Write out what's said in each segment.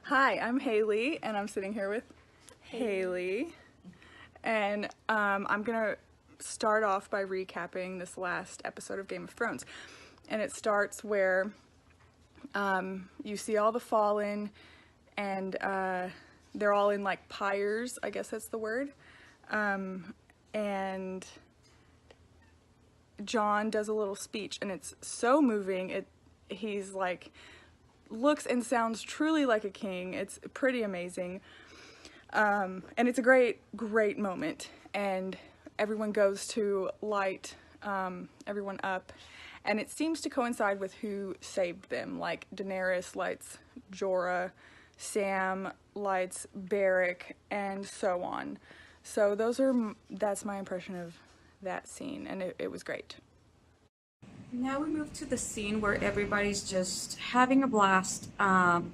Hi, I'm Hayley, and I'm sitting here with Hayley. And I'm gonna start off by recapping this last episode of Game of Thrones. And it starts where you see all the Fallen, and they're all in like pyres, I guess that's the word. And John does a little speech, and it's so moving. He's like, looks and sounds truly like a king. It's pretty amazing. And it's a great moment. And everyone goes to light everyone up. And it seems to coincide with who saved them. Like Daenerys lights Jorah, Sam lights Beric, and so on. So that's my impression of that scene, and it was great. Now we move to the scene where everybody's just having a blast,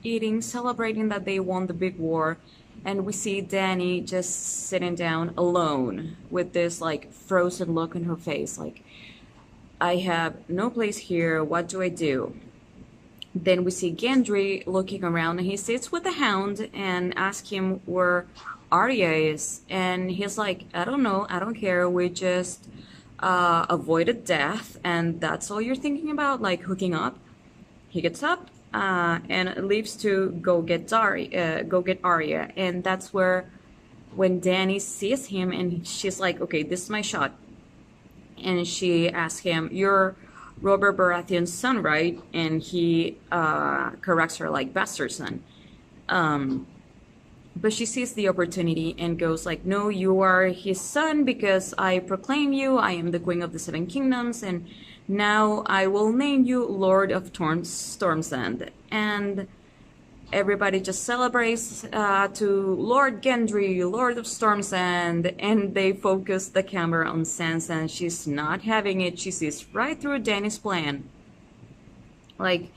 eating, celebrating that they won the big war, and we see Dany just sitting down alone with this like frozen look on her face, like, I have no place here, what do I do? Then we see Gendry looking around, and he sits with the Hound and asks him where Arya is, and he's like, I don't know, I don't care, we just avoided death, and that's all you're thinking about, like hooking up. He gets up and leaves to go get Arya, and that's where when Dany sees him, and she's like, okay, this is my shot, and she asks him, you're Robert Baratheon's son, right? And he corrects her like bastard son. But she sees the opportunity and goes like, no, you are his son because I proclaim you, I am the Queen of the Seven Kingdoms, and now I will name you Lord of Storm's End. And everybody just celebrates to Lord Gendry, Lord of Storm's End, and they focus the camera on Sansa, and she's not having it. She sees right through Dany's plan. Like,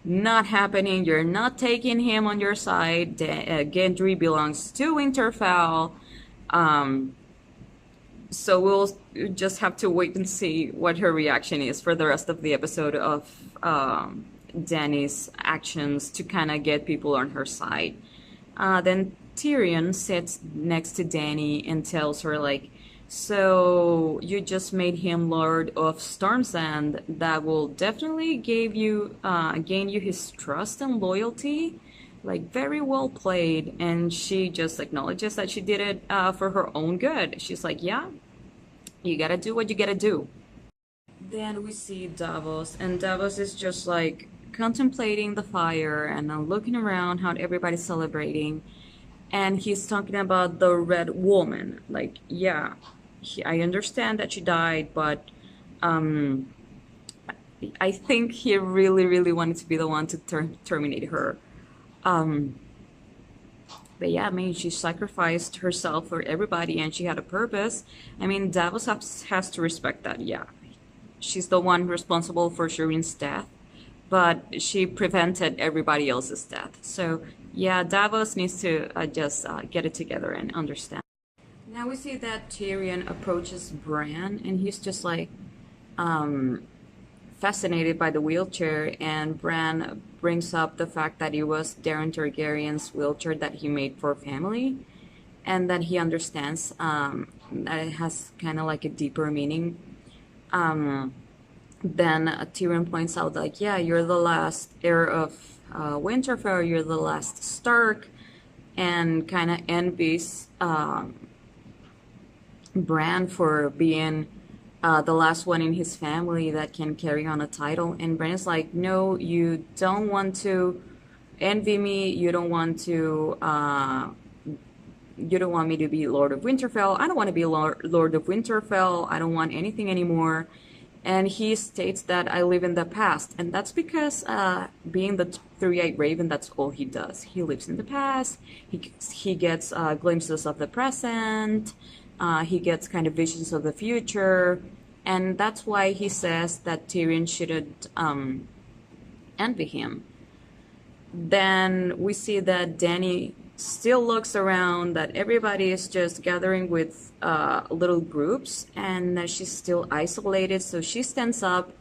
not happening, you're not taking him on your side. Gendry belongs to Winterfell. So we'll just have to wait and see what her reaction is for the rest of the episode of Dany's actions to kind of get people on her side. Then Tyrion sits next to Dany and tells her like, so you just made him Lord of Storm's End. That will definitely gain you his trust and loyalty. Like, very well played. And she just acknowledges that she did it for her own good. She's like, yeah, you gotta do what you gotta do. Then we see Davos, and Davos is just like contemplating the fire and looking around how everybody's celebrating. And he's talking about the Red Woman. Like, yeah, I understand that she died, but I think he really, really wanted to be the one to terminate her. But yeah, I mean, she sacrificed herself for everybody, and she had a purpose. I mean, Davos has to respect that, yeah. She's the one responsible for Shireen's death, but she prevented everybody else's death. So yeah, Davos needs to just get it together and understand. Now we see that Tyrion approaches Bran, and he's just like fascinated by the wheelchair, and Bran brings up the fact that it was Daeron Targaryen's wheelchair that he made for family, and that he understands that it has kind of like a deeper meaning. Then Tyrion points out like, yeah, you're the last heir of Winterfell, you're the last Stark, and kind of envies Bran for being the last one in his family that can carry on a title. And Bran's like, no, you don't want to envy me, you don't want me to be Lord of Winterfell, I don't want to be Lord of Winterfell, I don't want anything anymore. And he states that I live in the past, and that's because being the three-eyed raven, that's all he does. He lives in the past, he gets glimpses of the present, he gets kind of visions of the future, and that's why he says that Tyrion shouldn't envy him. Then we see that Dany still looks around, that everybody is just gathering with little groups, and that she's still isolated. So she stands up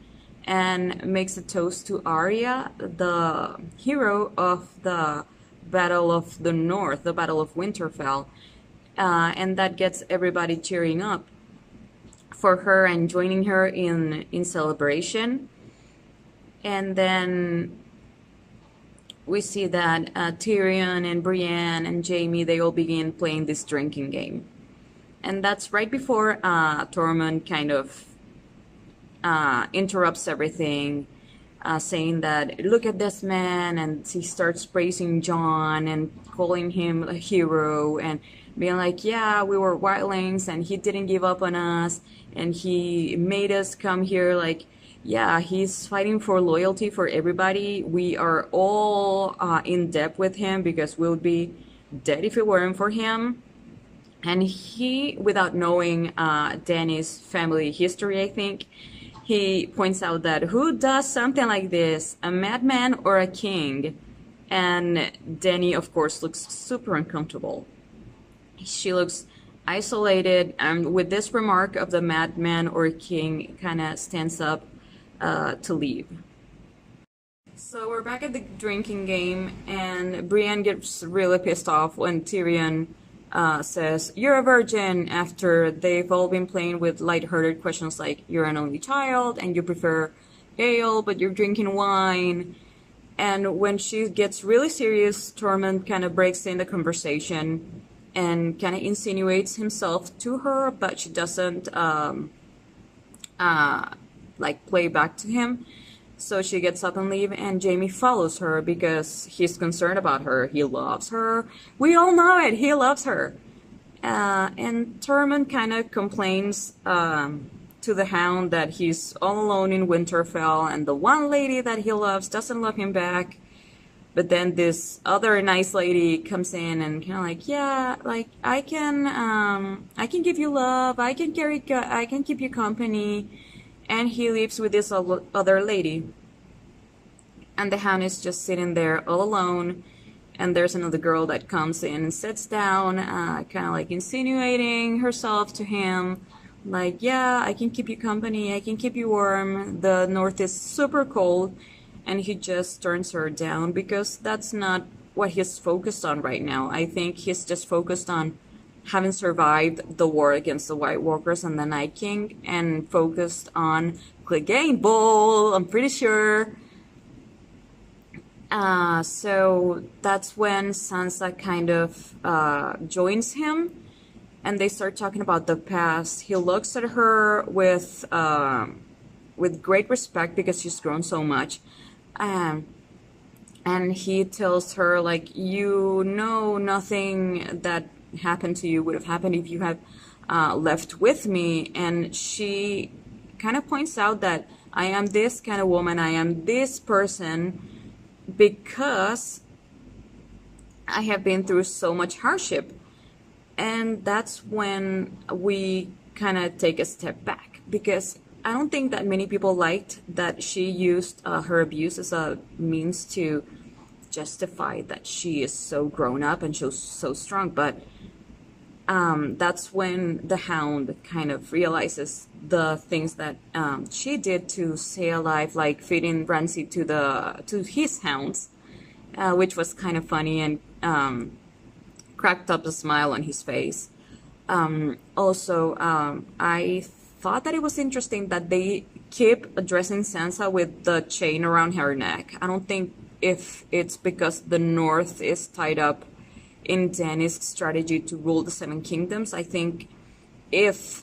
and makes a toast to Arya, the hero of the Battle of the North, the Battle of Winterfell, and that gets everybody cheering up for her and joining her in celebration. And then we see that Tyrion and Brienne and Jaime, they all begin playing this drinking game. And that's right before Tormund kind of interrupts everything, saying that, look at this man, and he starts praising Jon and calling him a hero and being like, yeah, we were wildlings and he didn't give up on us and he made us come here. Like, yeah, he's fighting for loyalty for everybody. We are all in debt with him because we'll be dead if it weren't for him. And he, without knowing Dany's family history, I think, he points out that who does something like this, a madman or a king? And Dany, of course, looks super uncomfortable. She looks isolated, and with this remark of the madman or king, kind of stands up to leave. So we're back at the drinking game, and Brienne gets really pissed off when Tyrion says, you're a virgin, after they've all been playing with lighthearted questions like, you're an only child, and you prefer ale, but you're drinking wine. And when she gets really serious, Tormund kind of breaks in the conversation and kind of insinuates himself to her, but she doesn't like play back to him. So she gets up and leaves, and Jaime follows her because he's concerned about her. He loves her. We all know it. He loves her. And Tormund kind of complains to the Hound that he's all alone in Winterfell, and the one lady that he loves doesn't love him back. But then this other nice lady comes in and kind of like, yeah, like I can give you love. I can keep you company. And he leaves with this other lady. And the Hound is just sitting there all alone. And there's another girl that comes in and sits down, kind of like insinuating herself to him. Like, yeah, I can keep you company. I can keep you warm. The north is super cold. And he just turns her down because that's not what he's focused on right now. I think he's just focused on having survived the war against the White Walkers and the Night King, and focused on Clegane Bowl, I'm pretty sure. So that's when Sansa kind of joins him, and they start talking about the past. He looks at her with great respect because she's grown so much. And he tells her, like, you know, nothing that happened to you would have happened if you had left with me. And she kind of points out that I am this kind of woman, I am this person because I have been through so much hardship. And that's when we kind of take a step back, because I don't think that many people liked that she used her abuse as a means to justify that she is so grown up and she's so strong. But that's when the Hound kind of realizes the things that she did to stay alive, like feeding Ramsay to his hounds, which was kind of funny and cracked up a smile on his face. Also, I thought that it was interesting that they keep addressing Sansa with the chain around her neck. I don't think if it's because the North is tied up in Dany's strategy to rule the Seven Kingdoms. I think if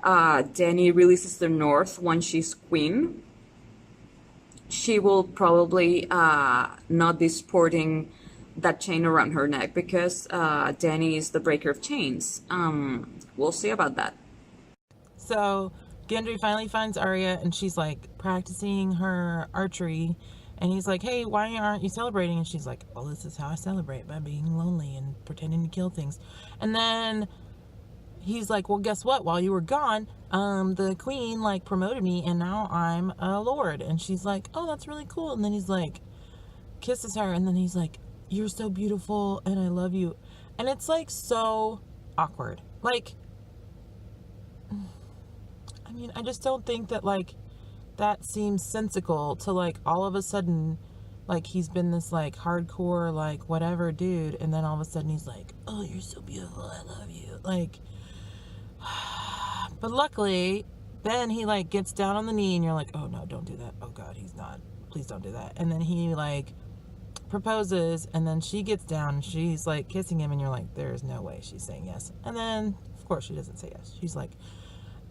Dany releases the North once she's queen, she will probably not be sporting that chain around her neck, because Dany is the breaker of chains. We'll see about that. So Gendry finally finds Arya, and she's like practicing her archery, and he's like, hey, why aren't you celebrating? And she's like, well, this is how I celebrate, by being lonely and pretending to kill things. And then he's like, well, guess what? While you were gone, the queen like promoted me, and now I'm a lord. And she's like, oh, that's really cool. And then he's like, kisses her, and then he's like, you're so beautiful and I love you. And it's like so awkward. Like, I mean, I just don't think that like that seems sensical to like all of a sudden like he's been this like hardcore like whatever dude, and then all of a sudden he's like, oh, you're so beautiful, I love you, like. But luckily then he like gets down on the knee and you're like, oh no, don't do that, oh god, he's not, please don't do that. And then he like proposes, and then she gets down and she's like kissing him, and you're like, there's no way she's saying yes. And then of course she doesn't say yes. She's like,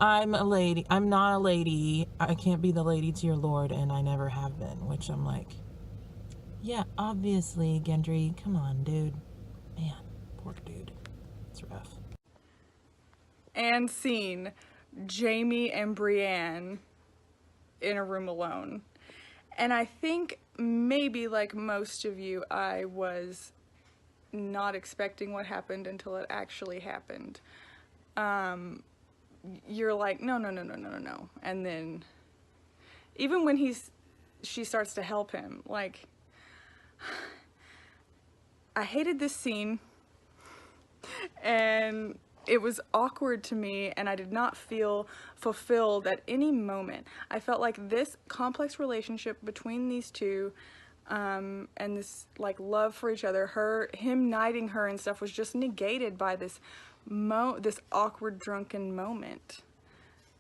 I'm a lady, I'm not a lady, I can't be the lady to your lord, and I never have been. Which I'm like, yeah, obviously, Gendry, come on, dude. Man, poor dude. It's rough. And scene, Jaime and Brienne in a room alone. And I think maybe like most of you, I was not expecting what happened until it actually happened. You're like, no. And then even when she starts to help him, like, I hated this scene, and it was awkward to me, and I did not feel fulfilled at any moment. I felt like this complex relationship between these two, and this like love for each other, him knighting her and stuff, was just negated by this awkward drunken moment.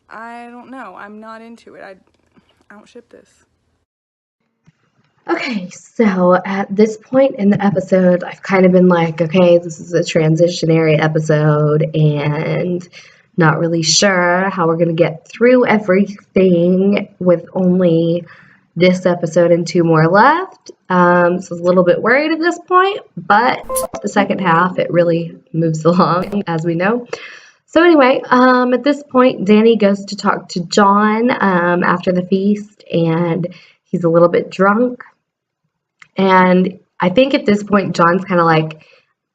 I don't know. I'm not into it. I don't ship this. Okay, so at this point in the episode, I've kind of been like, okay, this is a transitionary episode, and not really sure how we're going to get through everything with only this episode and 2 more left. So I was a little bit worried at this point, but the second half, it really moves along, as we know. So anyway, at this point, Dany goes to talk to Jon after the feast, and he's a little bit drunk. And I think at this point, Jon's kind of like,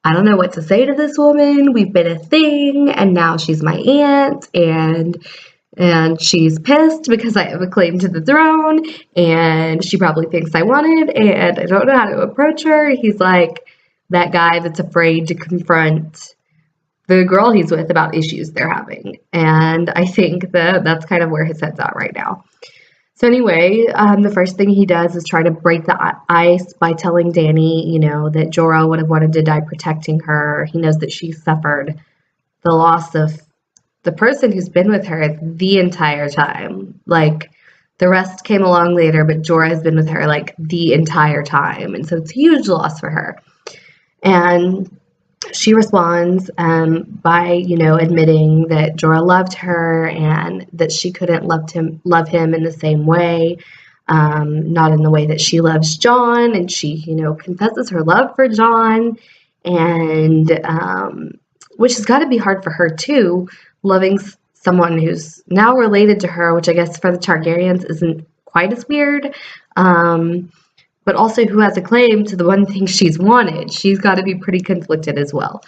I don't know what to say to this woman. We've been a thing, and now she's my aunt, and she's pissed because I have a claim to the throne, and she probably thinks I won it, and I don't know how to approach her. He's like that guy that's afraid to confront the girl he's with about issues they're having. And I think that's kind of where his head's at right now. So anyway, the first thing he does is try to break the ice by telling Dany, that Jorah would have wanted to die protecting her. He knows that she suffered the loss of the person who's been with her the entire time. Like, the rest came along later, but Jorah has been with her, like, the entire time. And so it's a huge loss for her. And she responds by, admitting that Jorah loved her and that she couldn't love him in the same way, not in the way that she loves Jon. And she, confesses her love for Jon, and which has got to be hard for her too, loving someone who's now related to her, which I guess for the Targaryens isn't quite as weird. But also who has a claim to the one thing she's wanted. She's got to be pretty conflicted as well.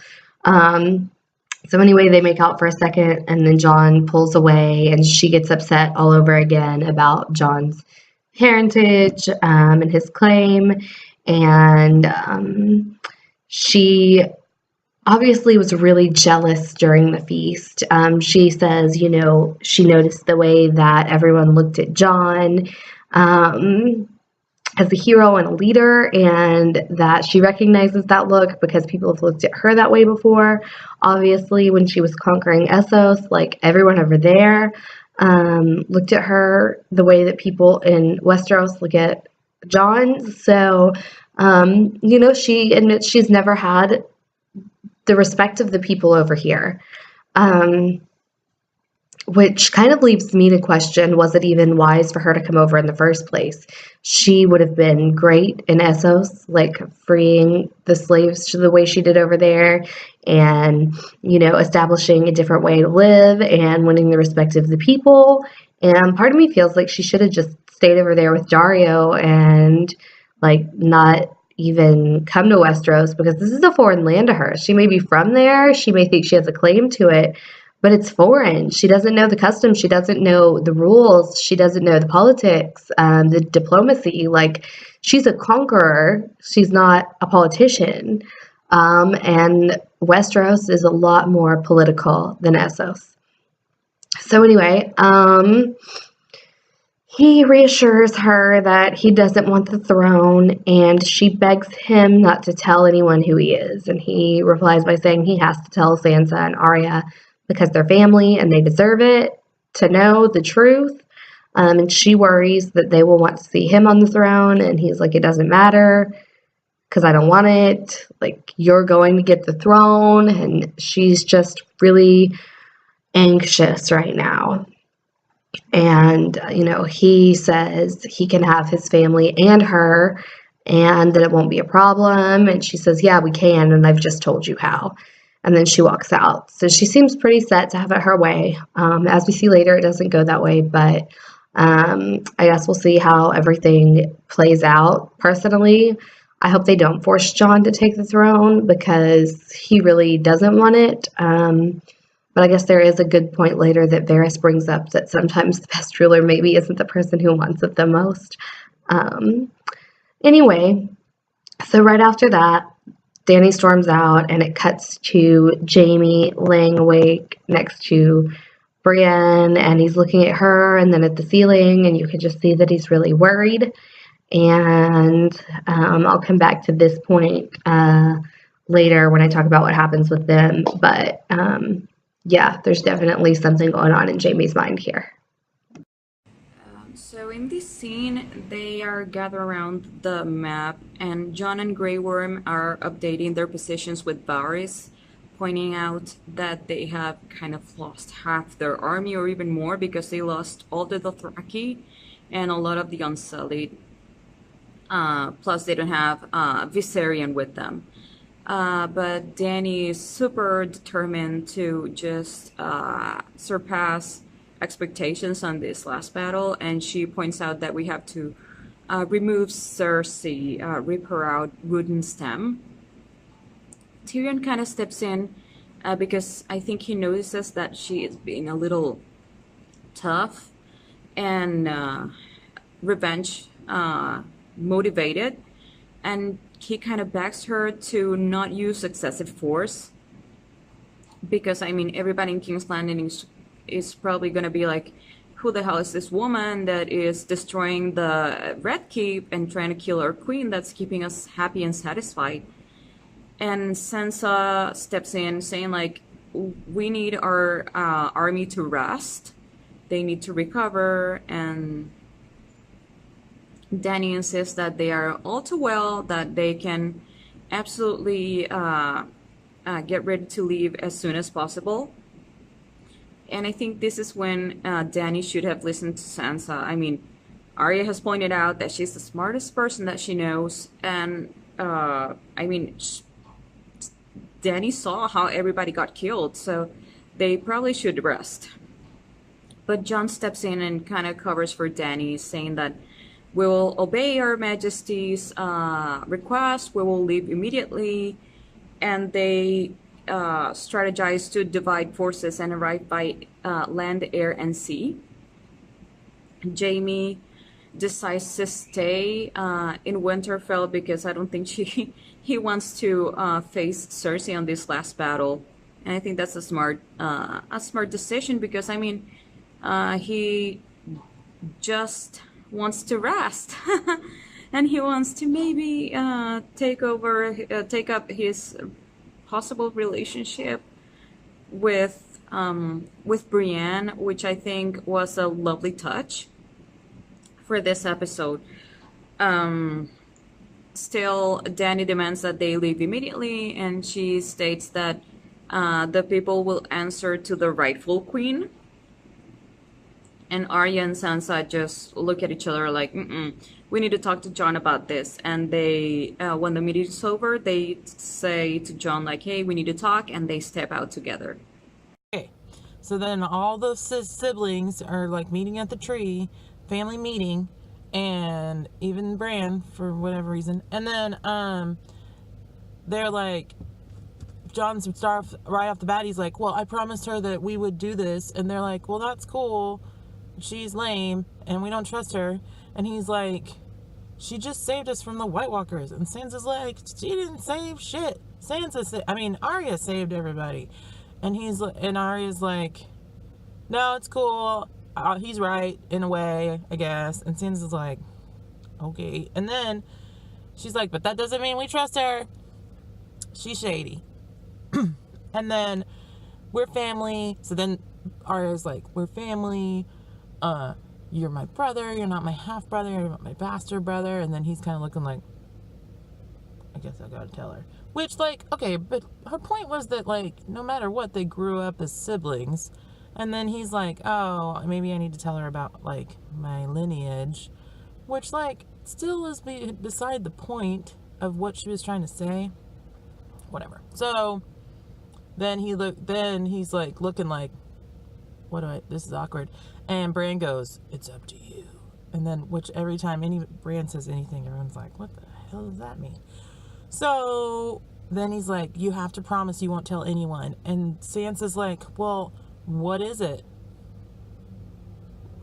So anyway, they make out for a second, and then Jon pulls away, and she gets upset all over again about Jon's parentage and his claim. And she obviously was really jealous during the feast. She says, she noticed the way that everyone looked at Jon as a hero and a leader, and that she recognizes that look because people have looked at her that way before. Obviously, when she was conquering Essos, like, everyone over there looked at her the way that people in Westeros look at Jon. So, she admits she's never had the respect of the people over here. Which kind of leaves me to question, was it even wise for her to come over in the first place? She would have been great in Essos, like freeing the slaves to the way she did over there, and, establishing a different way to live and winning the respect of the people. And part of me feels like she should have just stayed over there with Dario and, like, not even come to Westeros, because this is a foreign land to her. She may be from there, she may think she has a claim to it, but it's foreign. She doesn't know the customs. She doesn't know the rules. She doesn't know the politics, the diplomacy. Like, she's a conqueror. She's not a politician. And Westeros is a lot more political than Essos. So anyway, He reassures her that he doesn't want the throne, and she begs him not to tell anyone who he is. And he replies by saying he has to tell Sansa and Arya because they're family and they deserve it to know the truth. And she worries that they will want to see him on the throne, and he's like, it doesn't matter because I don't want it. Like, you're going to get the throne, and she's just really anxious right now. And, he says he can have his family and her, and that it won't be a problem. And she says, yeah, we can, and I've just told you how. And then she walks out. So she seems pretty set to have it her way. As we see later, it doesn't go that way, but I guess we'll see how everything plays out. Personally, I hope they don't force Jon to take the throne because he really doesn't want it. But I guess there is a good point later that Varys brings up that sometimes the best ruler maybe isn't the person who wants it the most. Anyway, so right after that, Dany storms out, and it cuts to Jaime laying awake next to Brienne, and he's looking at her and then at the ceiling, and you can just see that he's really worried. And I'll come back to this point later when I talk about what happens with them. But yeah, there's definitely something going on in Jaime's mind here. So in this scene, they are gathered around the map, and Jon and Grey Worm are updating their positions with Varys, pointing out that they have kind of lost half their army or even more because they lost all the Dothraki and a lot of the Unsullied. Plus they don't have Viserion with them. But Dany is super determined to just surpass expectations on this last battle, and she points out that we have to remove Cersei, rip her out, root and stem. Tyrion kind of steps in because I think he notices that she is being a little tough and revenge motivated, and he kind of begs her to not use excessive force because, I mean, everybody in King's Landing is probably going to be like, who the hell is this woman that is destroying the Red Keep and trying to kill our queen that's keeping us happy and satisfied? And Sansa steps in saying, like, we need our army to rest. They need to recover. And Dany insists that they are all too well, that they can absolutely get ready to leave as soon as possible. And I think this is when Dany should have listened to Sansa. I mean, Arya has pointed out that she's the smartest person that she knows. And, I mean, Dany saw how everybody got killed, so they probably should rest. But Jon steps in and kind of covers for Dany, saying that we will obey Her Majesty's request, we will leave immediately, and they strategize to divide forces and arrive by land, air, and sea. Jaime decides to stay in Winterfell because I don't think he wants to face Cersei on this last battle, and I think that's a smart decision because, I mean, he just wants to rest and he wants to maybe take up his possible relationship with Brienne, which I think was a lovely touch for this episode. Still, Dany demands that they leave immediately, and she states that the people will answer to the rightful queen. And Arya and Sansa just look at each other like, we need to talk to Jon about this. And they, when the meeting is over, they say to Jon, like, hey, we need to talk, and they step out together. Okay, so then all the siblings are like meeting at the tree, family meeting, and even Bran for whatever reason. And then they're like, Jon's right off the bat, he's like, well, I promised her that we would do this. And they're like, well, that's cool. She's lame and we don't trust her. And he's like, she just saved us from the White Walkers. And Sansa's like, she didn't save shit. Arya saved everybody. And Arya's like, no, it's cool. he's right in a way, I guess. And Sansa's like, okay. And then she's like, but that doesn't mean we trust her. She's shady. And then we're family. So then Arya's like, we're family. You're my brother. You're not my half brother. You're not my bastard brother. And then he's kind of looking like, I guess I gotta tell her. Which, like, okay, but her point was that, like, no matter what, they grew up as siblings. And then he's like, oh, maybe I need to tell her about, like, my lineage. Which, like, still is beside the point of what she was trying to say. Whatever. So then he's like looking like, this is awkward. And Bran goes, it's up to you. And then, which every time Bran says anything, everyone's like, what the hell does that mean? So then he's like, you have to promise you won't tell anyone. And Sansa's like, well, what is it?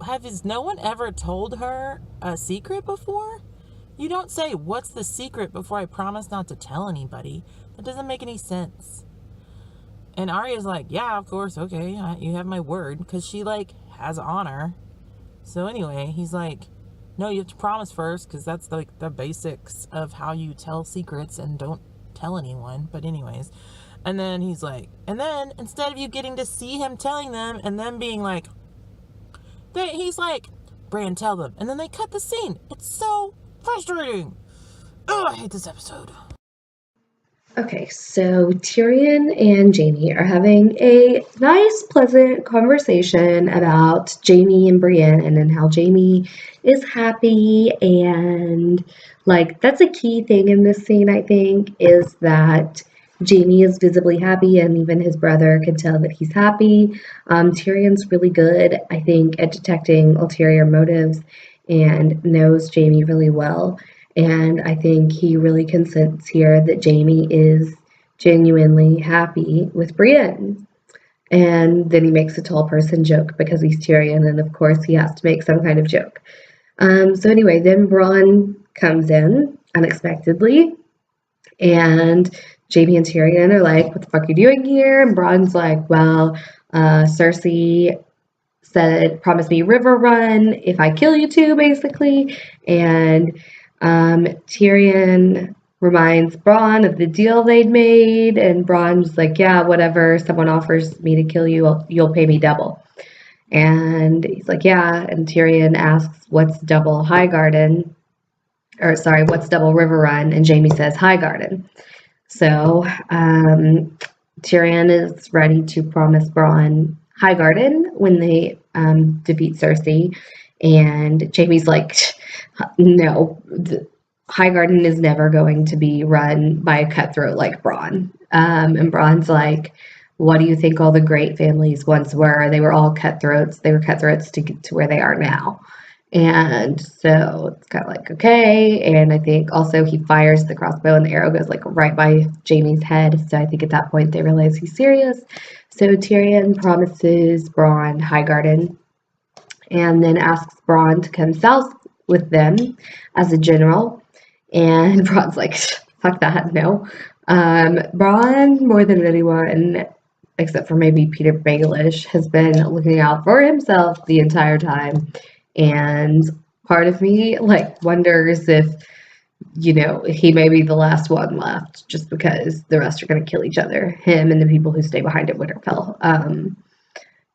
Has no one ever told her a secret before? You don't say, what's the secret before I promise not to tell anybody. That doesn't make any sense. And Arya's like, yeah, of course, okay, you have my word. Because she, like, has honor. So anyway, he's like, no, you have to promise first. Because that's, like, the basics of how you tell secrets and don't tell anyone. But anyways. And then he's like, and then instead of you getting to see him telling them and them being like, he's like, Bran, tell them. And then they cut the scene. It's so frustrating. Oh, I hate this episode. Okay, so Tyrion and Jaime are having a nice, pleasant conversation about Jaime and Brienne and how Jaime is happy. And, like, that's a key thing in this scene, I think, is that Jaime is visibly happy, and even his brother can tell that he's happy. Tyrion's really good, I think, at detecting ulterior motives and knows Jaime really well. And I think he really can sense here that Jaime is genuinely happy with Brienne. And then he makes a tall person joke because he's Tyrion, and of course he has to make some kind of joke. So anyway, then Bronn comes in unexpectedly, and Jaime and Tyrion are like, what the fuck are you doing here? And Bronn's like, well, Cersei promise me River Run if I kill you two, basically. And Tyrion reminds Bronn of the deal they'd made, and Bronn's like, yeah, whatever, someone offers me to kill you, you'll pay me double. And he's like, yeah, and Tyrion asks, what's double Highgarden? Or sorry, what's double River Run? And Jaime says Highgarden. So Tyrion is ready to promise Bronn Highgarden when they defeat Cersei, and Jaime's like, no, Highgarden is never going to be run by a cutthroat like Bronn. And Bronn's like, what do you think all the great families once were? They were all cutthroats. They were cutthroats to get to where they are now. And so it's kind of like, okay. And I think also he fires the crossbow and the arrow goes like right by Jaime's head. So I think at that point they realize he's serious. So Tyrion promises Bronn Highgarden and then asks Bronn to come south with them as a general. And Bronn's like, fuck that, no. Bronn, more than anyone, except for maybe Peter Baelish, has been looking out for himself the entire time. And part of me, like, wonders if, you know, he may be the last one left just because the rest are going to kill each other, him and the people who stay behind at Winterfell.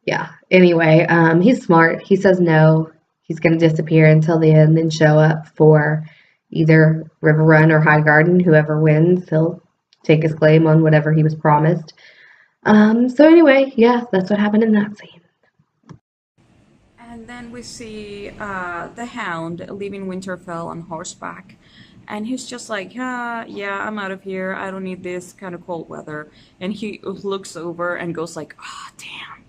Yeah, anyway, he's smart. He says no. He's going to disappear until the end and show up for either River Run or Highgarden. Whoever wins, he'll take his claim on whatever he was promised. So anyway, yeah, that's what happened in that scene. And then we see the Hound leaving Winterfell on horseback. And he's just like, yeah, I'm out of here. I don't need this kind of cold weather. And he looks over and goes like, oh, damn.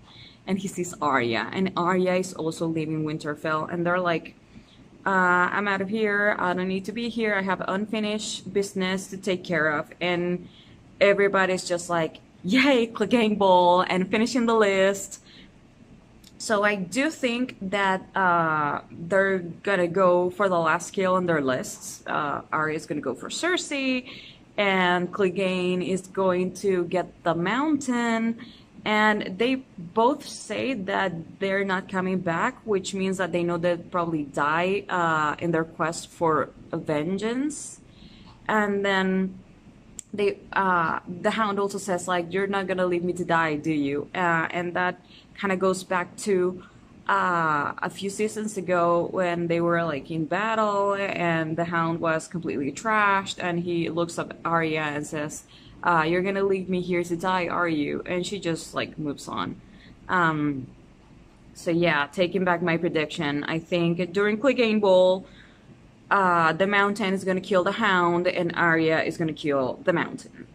And he sees Arya. And Arya is also leaving Winterfell. And they're like, I'm out of here. I don't need to be here. I have unfinished business to take care of. And everybody's just like, yay, Clegane Bowl and finishing the list. So I do think that they're gonna go for the last kill on their lists. Arya's gonna go for Cersei, and Clegane is going to get the mountain, And they both say that they're not coming back, which means that they know they'll probably die in their quest for vengeance. And then the Hound also says, like, you're not gonna leave me to die, do you? And that kind of goes back to a few seasons ago when they were like in battle and the Hound was completely trashed, and he looks up at Arya and says, you're gonna leave me here to die, are you? And she just like moves on. So yeah, taking back my prediction, I think during Clegane Bowl, the Mountain is gonna kill the Hound and Arya is gonna kill the Mountain.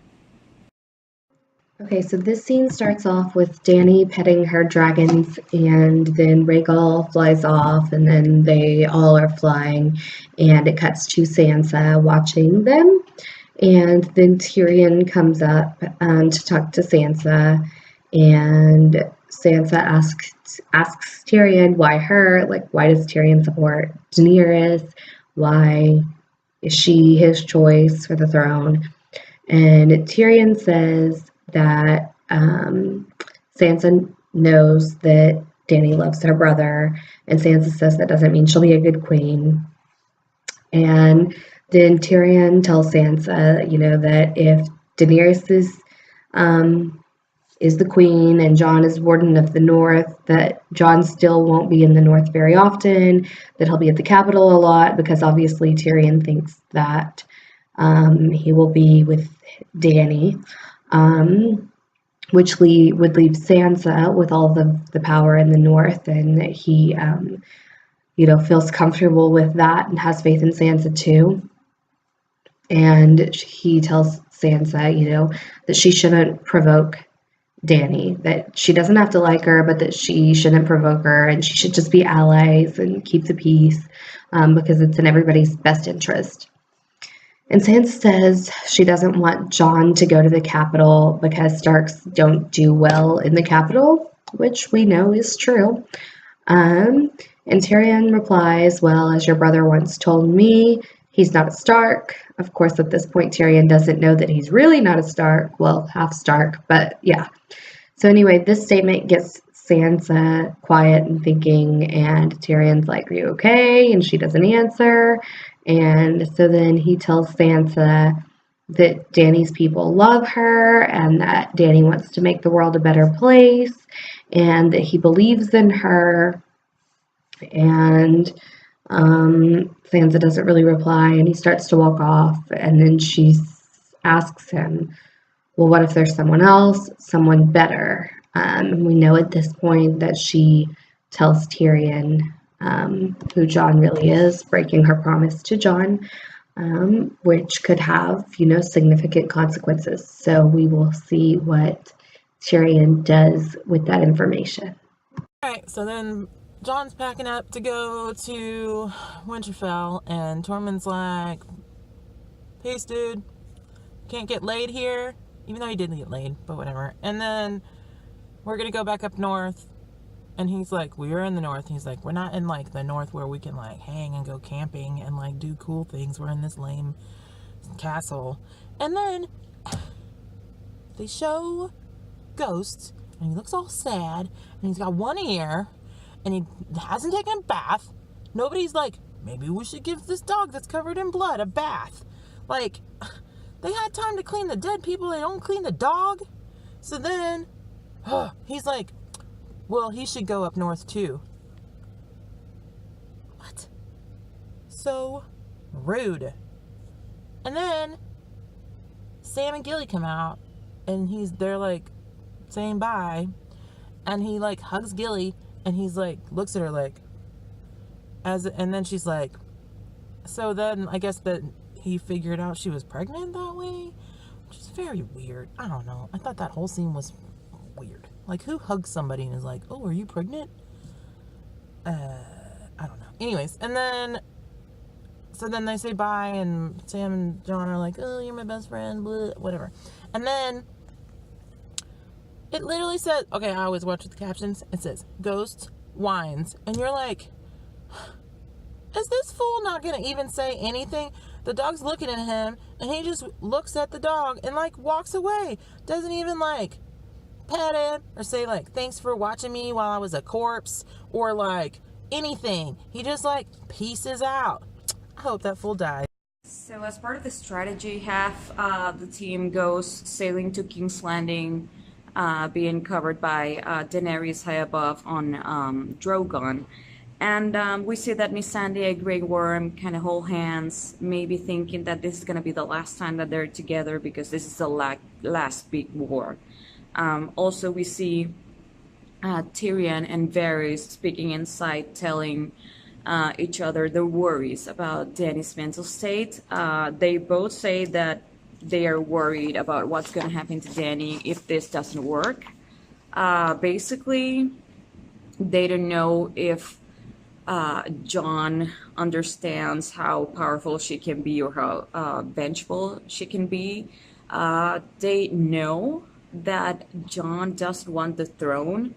Okay, so this scene starts off with Dany petting her dragons, and then Rhaegal flies off, and then they all are flying, and it cuts to Sansa watching them. And then Tyrion comes up to talk to Sansa, and Sansa asks Tyrion why her, like, why does Tyrion support Daenerys? Why is she his choice for the throne? And Tyrion says that Sansa knows that Dany loves her brother, and Sansa says that doesn't mean she'll be a good queen. And then Tyrion tells Sansa, you know, that if Daenerys is the queen and Jon is Warden of the North, that Jon still won't be in the North very often, that he'll be at the capital a lot, because obviously Tyrion thinks that he will be with Dany, which would leave Sansa with all the power in the North, and that he, feels comfortable with that and has faith in Sansa too. And he tells Sansa, that she shouldn't provoke Dany, that she doesn't have to like her, but that she shouldn't provoke her, and she should just be allies and keep the peace, because it's in everybody's best interest. And Sansa says she doesn't want Jon to go to the capital because Starks don't do well in the capital, which we know is true. And Tyrion replies, well, as your brother once told me, he's not a Stark. Of course, at this point, Tyrion doesn't know that he's really not a Stark. Well, half Stark, but yeah. So anyway, this statement gets Sansa quiet and thinking, and Tyrion's like, are you okay? And she doesn't answer. And so then he tells Sansa that Dany's people love her, and that Dany wants to make the world a better place, and that he believes in her. And Sansa doesn't really reply, and he starts to walk off, and then she asks him, well, what if there's someone else, someone better? We know at this point that she tells Tyrion who Jon really is, breaking her promise to Jon, which could have, significant consequences. So we will see what Tyrion does with that information. All right, so then Jon's packing up to go to Winterfell, and Tormund's like, peace, dude. Can't get laid here, even though he didn't get laid, but whatever. And then we're gonna go back up north, and he's like, we are in the north. He's like, we're not in like the north where we can like hang and go camping and like do cool things. We're in this lame castle. And then they show Ghost, and he looks all sad, and he's got one ear, and he hasn't taken a bath. Nobody's like, maybe we should give this dog that's covered in blood a bath. Like, they had time to clean the dead people, they don't clean the dog. So then he's like, well, he should go up north too. What? So rude. And then Sam and Gilly come out, and they're like saying bye, and he like hugs Gilly, and he's like looks at her like, and then she's like, so then I guess that he figured out she was pregnant that way, which is very weird. I don't know. I thought that whole scene was weird. Like, who hugs somebody and is like, oh, are you pregnant? I don't know. Anyways, and then so then they say bye, and Sam and Jon are like, oh, you're my best friend, blah, whatever. And then it literally says, okay, I always watch with the captions, it says, Ghost whines, and you're like, is this fool not gonna even say anything? The dog's looking at him, and he just looks at the dog and like walks away. Doesn't even like pet him or say like, thanks for watching me while I was a corpse, or like anything. He just like pieces out. I hope that fool died. So as part of the strategy, half the team goes sailing to King's Landing, being covered by Daenerys high above on Drogon. And we see that Missandei and Grey Worm kind of hold hands, maybe thinking that this is going to be the last time that they're together because this is the last big war. Also, we see Tyrion and Varys speaking inside, telling each other their worries about Dany's mental state. They both say that they are worried about what's going to happen to Dany if this doesn't work. Basically, they don't know if Jon understands how powerful she can be or how vengeful she can be. They know that Jon doesn't want the throne,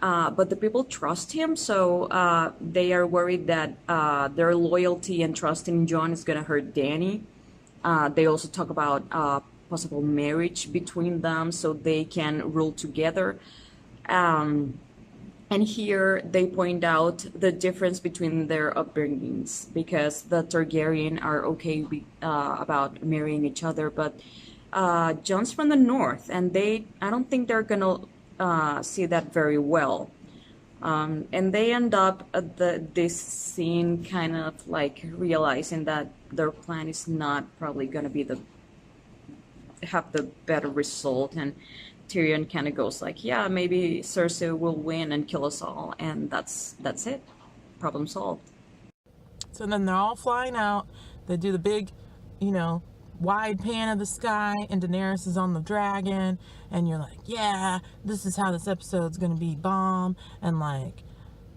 but the people trust him, so they are worried that their loyalty and trust in Jon is going to hurt Dany. They also talk about possible marriage between them so they can rule together. And here they point out the difference between their upbringings, because the Targaryen are okay about marrying each other, but Jon's from the north, and I don't think they're gonna see that very well. And they end up at this scene kind of like realizing that their plan is not probably gonna be have the better result, and Tyrion kind of goes like, yeah, maybe Cersei will win and kill us all, and that's it. Problem solved. So then they're all flying out. They do the big, wide pan of the sky, and Daenerys is on the dragon, and you're like, yeah, this is how this episode's gonna be bomb, and like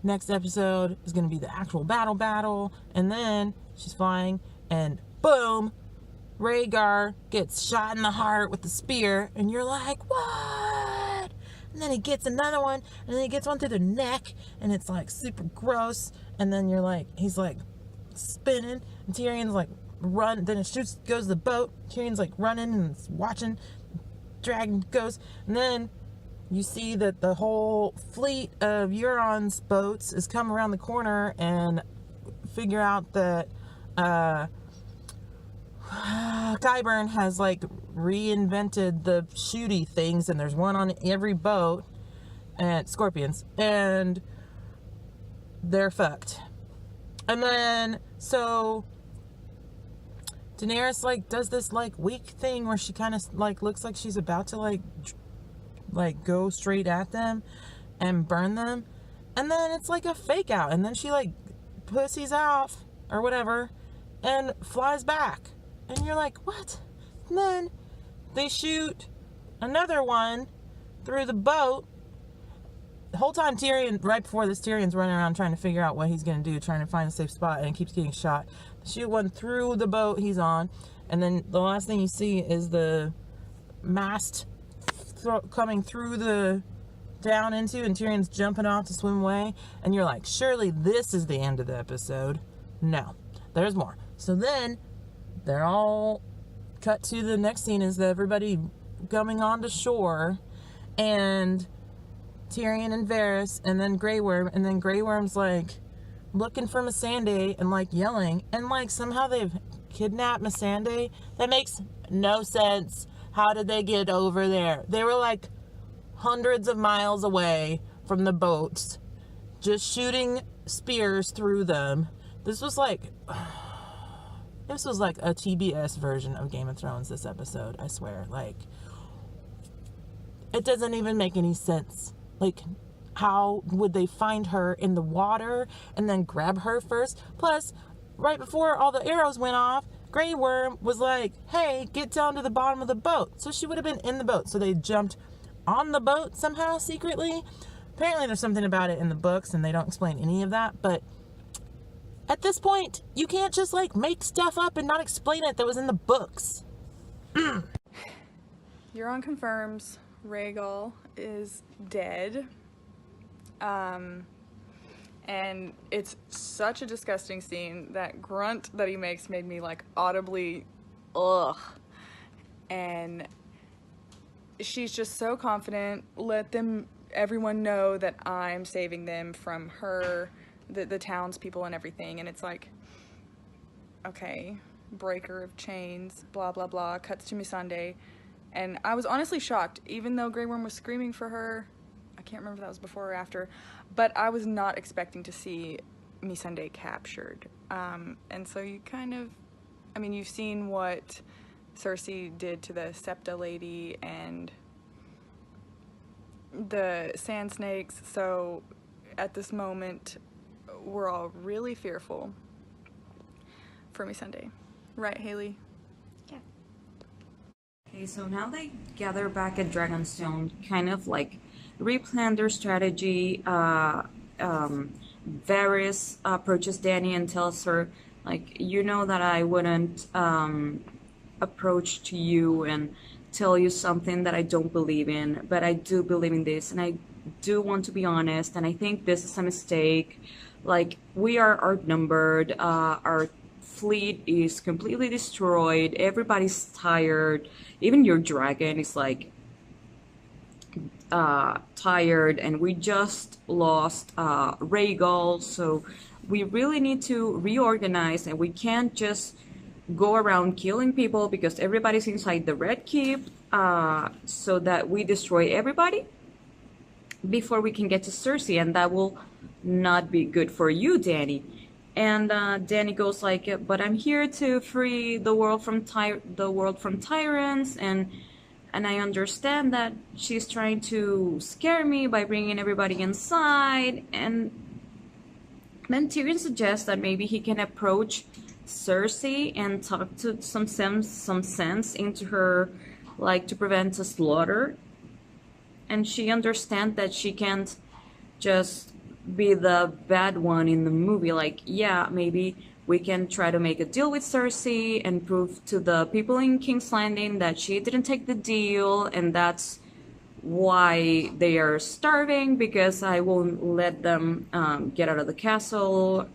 next episode is gonna be the actual battle, and then she's flying, and boom, Rhaegar gets shot in the heart with the spear, and you're like, what? And then he gets another one, and then he gets one through the neck, and it's like super gross, and then you're like, he's like spinning, and Tyrion's like run, then it goes to the boat, Tyrion's like running and watching, dragon goes, and then you see that the whole fleet of Euron's boats is come around the corner and figure out that Qyburn has like reinvented the shooty things, and there's one on every boat, and scorpions, and they're fucked. And then so Daenerys like does this like weak thing where she kind of like looks like she's about to like go straight at them and burn them, and then it's like a fake out, and then she like pussies off or whatever and flies back, and you're like, what? And then they shoot another one through the boat. The whole time Tyrion, right before this, Tyrion's running around trying to figure out what he's going to do, trying to find a safe spot, and keeps getting shot. Shoot one through the boat he's on, and then the last thing you see is the mast coming through the down into, and Tyrion's jumping off to swim away, and you're like, surely this is the end of the episode. No, there's more. So then they're all cut to the next scene is everybody coming onto shore, and Tyrion and Varys, and then Grey Worm, and then Grey Worm's like looking for Missandei and like yelling, and like somehow they've kidnapped Missandei. That makes no sense. How did they get over there? They were like hundreds of miles away from the boats, just shooting spears through them. This was like a TBS version of Game of Thrones, this episode, I swear. Like, it doesn't even make any sense. Like, how would they find her in the water and then grab her first? Plus, right before all the arrows went off, Grey Worm was like, hey, get down to the bottom of the boat. So she would have been in the boat. So they jumped on the boat somehow secretly. Apparently there's something about it in the books, and they don't explain any of that. But at this point, you can't just like make stuff up and not explain it that was in the books. Euron confirms Rhaegal is dead. And it's such a disgusting scene. That grunt that he makes made me like audibly ugh. And she's just so confident. Everyone know that I'm saving them from her, the townspeople and everything. And it's like, okay, breaker of chains, blah, blah, blah, cuts to Missandei. And I was honestly shocked, even though Grey Worm was screaming for her. I can't remember if that was before or after, but I was not expecting to see Missandei captured. And so you kind of, I mean, you've seen what Cersei did to the Septa lady and the sand snakes, so at this moment, we're all really fearful for Missandei. Right, Hayley? Yeah. Okay, so now they gather back at Dragonstone, kind of like replan their strategy. Varys approaches Dany and tells her, like, you know that I wouldn't approach to you and tell you something that I don't believe in, but I do believe in this, and I do want to be honest, and I think this is a mistake. Like, we are outnumbered, our fleet is completely destroyed, everybody's tired, even your dragon is like tired, and we just lost Rhaegal, so we really need to reorganize, and we can't just go around killing people because everybody's inside the Red Keep, so that we destroy everybody before we can get to Cersei, and that will not be good for you, Dany. And Dany goes like, but I'm here to free the world from tyrants, and I understand that she's trying to scare me by bringing everybody inside. And then Tyrion suggests that maybe he can approach Cersei and talk to some sense into her, like, to prevent a slaughter. And she understands that she can't just be the bad one in the movie. Like, yeah, maybe we can try to make a deal with Cersei and prove to the people in King's Landing that she didn't take the deal, and that's why they are starving, because I won't let them get out of the castle,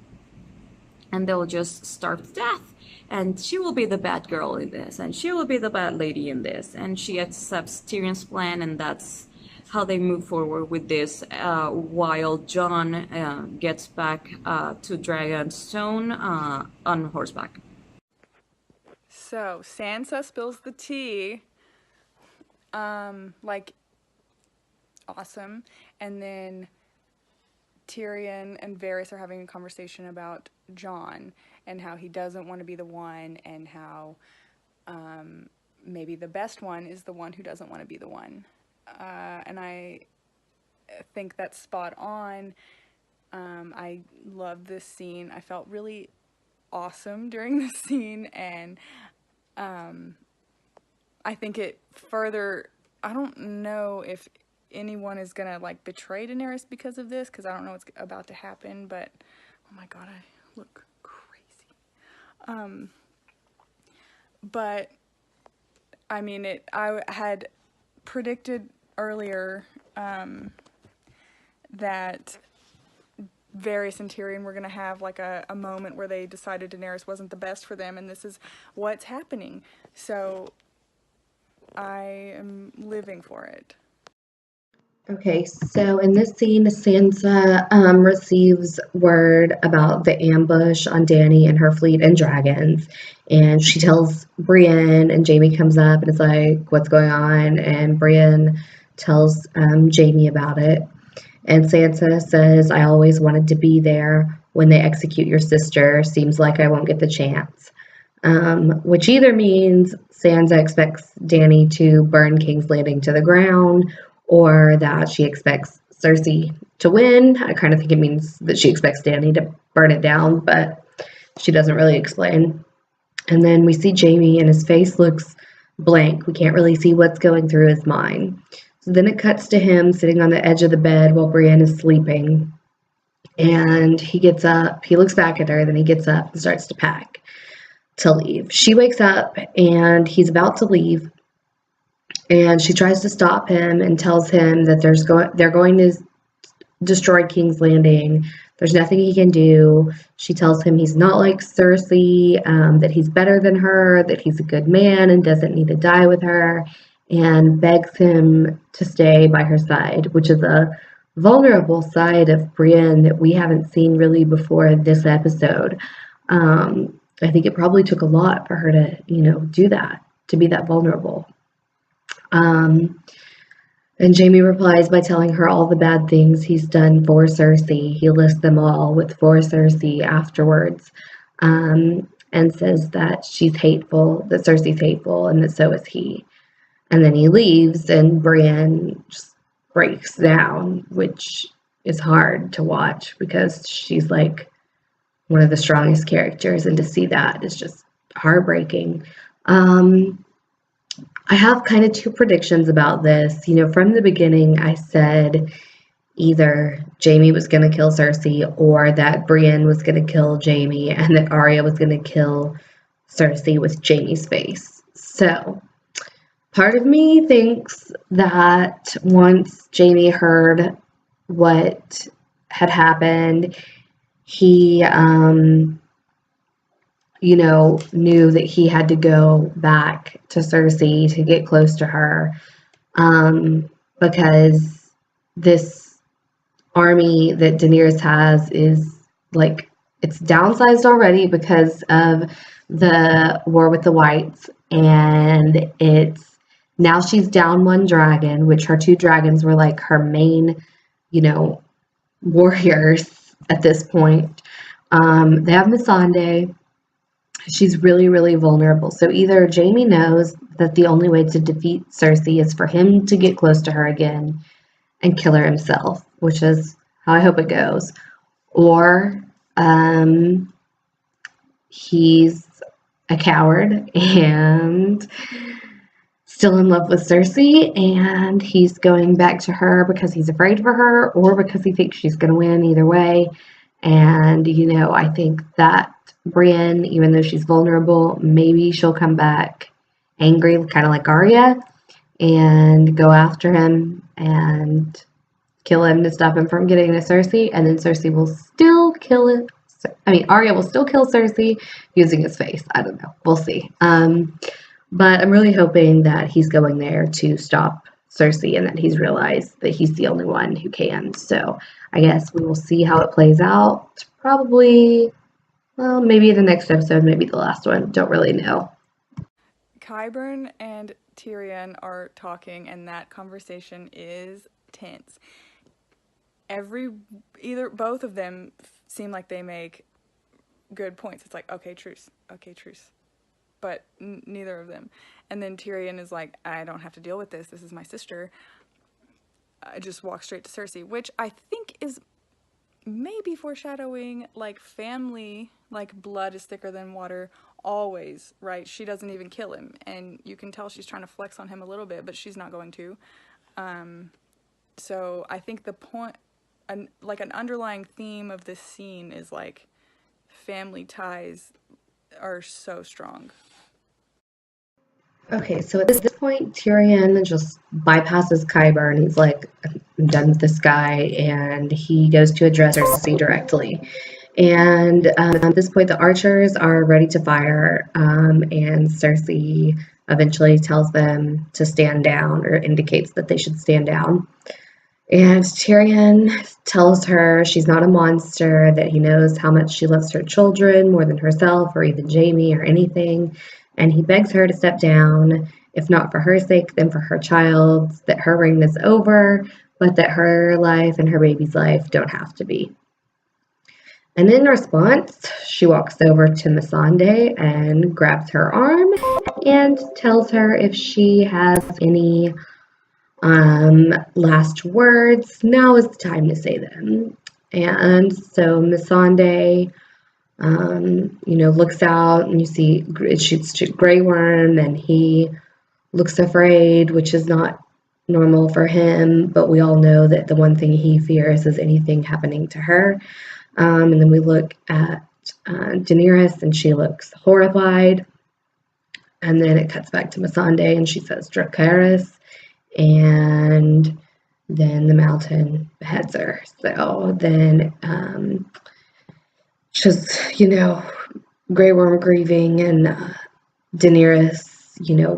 and they'll just starve to death. And she will be the bad girl in this, and she will be the bad lady in this. And she accepts Tyrion's plan, and that's how they move forward with this, while Jon gets back to Dragonstone on horseback. So, Sansa spills the tea, like, awesome, and then Tyrion and Varys are having a conversation about Jon and how he doesn't want to be the one, and how maybe the best one is the one who doesn't want to be the one. And I think that's spot on. I love this scene. I felt really awesome during this scene, and I think it further, I don't know if anyone is gonna, like, betray Daenerys because of this, because I don't know what's about to happen, but oh my god, I look crazy. But I mean, I had predicted earlier that Varys and Tyrion were going to have like a moment where they decided Daenerys wasn't the best for them, and this is what's happening. So I am living for it. Okay, so in this scene, Sansa receives word about the ambush on Dany and her fleet and dragons, and she tells Brienne, and Jaime comes up and is like, what's going on? And Brienne tells Jaime about it, and Sansa says, I always wanted to be there when they execute your sister. Seems like I won't get the chance. Which either means Sansa expects Dany to burn King's Landing to the ground, or that she expects Cersei to win. I kind of think it means that she expects Dany to burn it down, but she doesn't really explain. And then we see Jaime, and his face looks blank. We can't really see what's going through his mind. So then it cuts to him sitting on the edge of the bed while Brienne is sleeping. And he gets up, he looks back at her, then he gets up and starts to pack to leave. She wakes up, and he's about to leave. And she tries to stop him and tells him that they're going to destroy King's Landing. There's nothing he can do. She tells him he's not like Cersei, that he's better than her, that he's a good man and doesn't need to die with her. and begs him to stay by her side, which is a vulnerable side of Brienne that we haven't seen really before this episode. I think it probably took a lot for her to, do that, to be that vulnerable. And Jaime replies by telling her all the bad things he's done for Cersei. He lists them all with for Cersei afterwards, and says that she's hateful, that Cersei's hateful, and that so is he. And then he leaves, and Brienne just breaks down, which is hard to watch because she's like one of the strongest characters, and to see that is just heartbreaking. I have kind of two predictions about this. From the beginning, I said either Jaime was going to kill Cersei or that Brienne was going to kill Jaime and that Arya was going to kill Cersei with Jaime's face. So part of me thinks that once Jaime heard what had happened, he, knew that he had to go back to Cersei to get close to her, because this army that Daenerys has is like, it's downsized already because of the war with the Whites, and now she's down one dragon, which her two dragons were like her main, warriors at this point. They have Missandei. She's really, really vulnerable. So either Jaime knows that the only way to defeat Cersei is for him to get close to her again and kill her himself, which is how I hope it goes, or he's a coward and still in love with Cersei, and he's going back to her because he's afraid for her or because he thinks she's going to win either way. And, I think that Brienne, even though she's vulnerable, maybe she'll come back angry, kind of like Arya, and go after him and kill him to stop him from getting to Cersei, and then Cersei will still kill him. Arya will still kill Cersei using his face. I don't know. We'll see. But I'm really hoping that he's going there to stop Cersei and that he's realized that he's the only one who can. So I guess we will see how it plays out. Probably, well, maybe the next episode, maybe the last one. Don't really know. Qyburn and Tyrion are talking, and that conversation is tense. Both of them seem like they make good points. It's like, okay, truce, but neither of them. And then Tyrion is like, I don't have to deal with this. This is my sister. I just walk straight to Cersei, which I think is maybe foreshadowing, like, family, like, blood is thicker than water always, right? She doesn't even kill him, and you can tell she's trying to flex on him a little bit, but she's not going to. So I think the point, an underlying theme of this scene is, like, family ties are so strong. Okay, so at this point, Tyrion just bypasses Qyburn. He's like, I'm done with this guy, and he goes to address Cersei directly. And at this point, the archers are ready to fire, and Cersei eventually tells them to stand down, or indicates that they should stand down. And Tyrion tells her she's not a monster, that he knows how much she loves her children more than herself or even Jaime or anything. And he begs her to step down, if not for her sake, then for her child's, that her reign is over, but that her life and her baby's life don't have to be. And in response, she walks over to Missandei and grabs her arm and tells her if she has any last words, now is the time to say them. And so Missandei, looks out, and you see it shoots to Grey Worm, and he looks afraid, which is not normal for him, but we all know that the one thing he fears is anything happening to her. And then we look at Daenerys, and she looks horrified, and then it cuts back to Missandei, and she says Dracarys, and then the mountain beheads her. So then just, Grey Worm grieving, and Daenerys,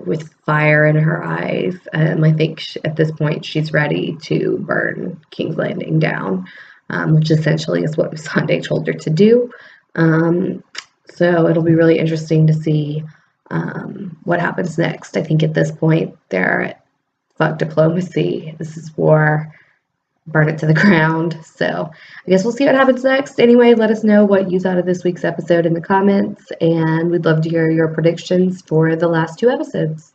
with fire in her eyes. I think at this point she's ready to burn King's Landing down, which essentially is what Sunday told her to do. So it'll be really interesting to see what happens next. I think at this point they're at fuck diplomacy. This is war. Burn it to the ground. So I guess we'll see what happens next. Anyway, let us know what you thought of this week's episode in the comments, and we'd love to hear your predictions for the last 2 episodes.